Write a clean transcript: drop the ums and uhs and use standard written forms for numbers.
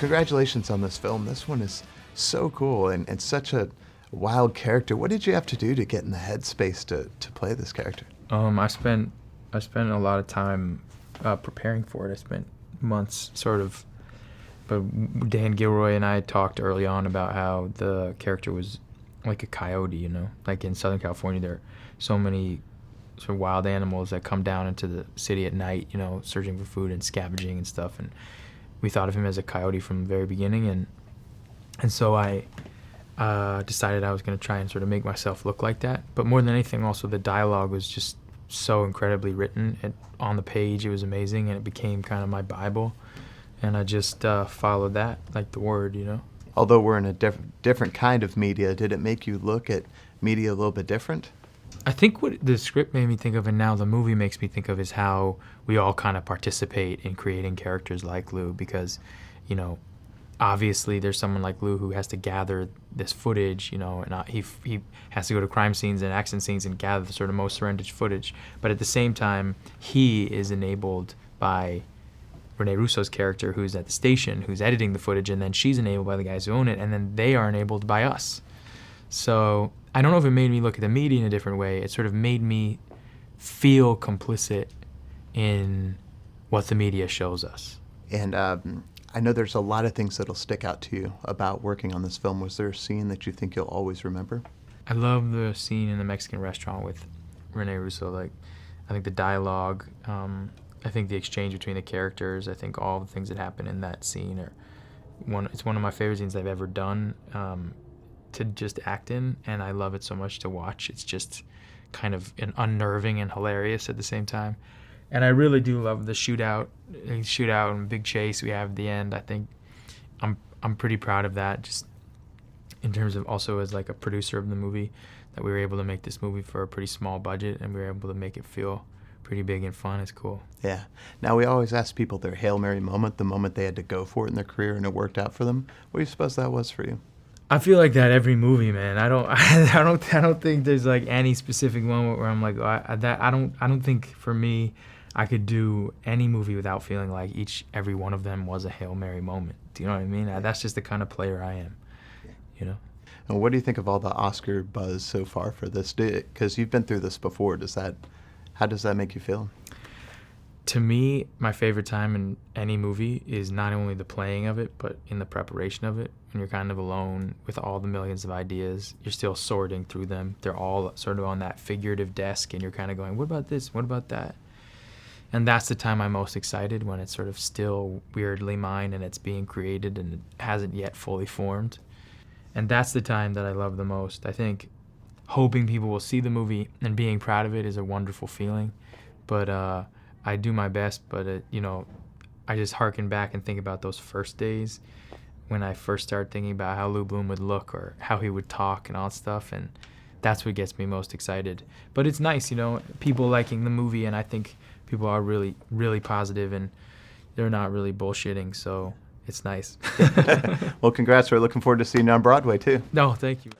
congratulations on this film. This one is so cool and such a wild character. What did you have to do to get in the headspace to play this character? I spent a lot of time preparing for it. I spent months sort of. But Dan Gilroy and I talked early on about how the character was like a coyote, you know? Like in Southern California, there are so many sort of wild animals that come down into the city at night, you know, searching for food and scavenging and stuff. And we thought of him as a coyote from the very beginning. And so I decided I was going to try and sort of make myself look like that. But more than anything, also the dialogue was just so incredibly written. On the page, it was amazing, and it became kind of my Bible. And I just followed that like the word, you know. Although we're in a different kind of media, did it make you look at media a little bit different? I think what the script made me think of, and now the movie makes me think of, is how we all kind of participate in creating characters like Lou, because, you know, obviously there's someone like Lou who has to gather this footage, you know, and he has to go to crime scenes and action scenes and gather the sort of most horrendous footage. But at the same time, he is enabled by Rene Russo's character, who's at the station, who's editing the footage, and then she's enabled by the guys who own it, and then they are enabled by us. So I don't know if it made me look at the media in a different way. It sort of made me feel complicit in what the media shows us. And I know there's a lot of things that'll stick out to you about working on this film. Was there a scene that you think you'll always remember? I love the scene in the Mexican restaurant with Rene Russo. Like, I think the dialogue, I think the exchange between the characters, I think all the things that happen in that scene it's one of my favorite scenes I've ever done to just act in, and I love it so much to watch. It's just kind of unnerving and hilarious at the same time. And I really do love the shootout and big chase we have at the end. I think I'm pretty proud of that, just in terms of also as like a producer of the movie, that we were able to make this movie for a pretty small budget, and we were able to make it feel pretty big and fun. It's cool. Yeah. Now, we always ask people their Hail Mary moment, the moment they had to go for it in their career and it worked out for them. What do you suppose that was for you? I feel like that every movie, man. I don't think there's like any specific moment where I'm like, I don't think for me I could do any movie without feeling like every one of them was a Hail Mary moment. Do you know what I mean? That's just the kind of player I am, you know? And what do you think of all the Oscar buzz so far for this? Because you've been through this before. How does that make you feel? To me, my favorite time in any movie is not only the playing of it, but in the preparation of it. When you're kind of alone with all the millions of ideas, you're still sorting through them. They're all sort of on that figurative desk, and you're kind of going, what about this? What about that? And that's the time I'm most excited, when it's sort of still weirdly mine and it's being created and it hasn't yet fully formed. And that's the time that I love the most. I think hoping people will see the movie and being proud of it is a wonderful feeling. But I do my best, but you know, I just harken back and think about those first days when I first started thinking about how Lou Bloom would look or how he would talk and all that stuff, and that's what gets me most excited. But it's nice, you know, people liking the movie, and I think people are really, really positive, and they're not really bullshitting, so it's nice. Well, congrats. We're looking forward to seeing you on Broadway, too. No, thank you.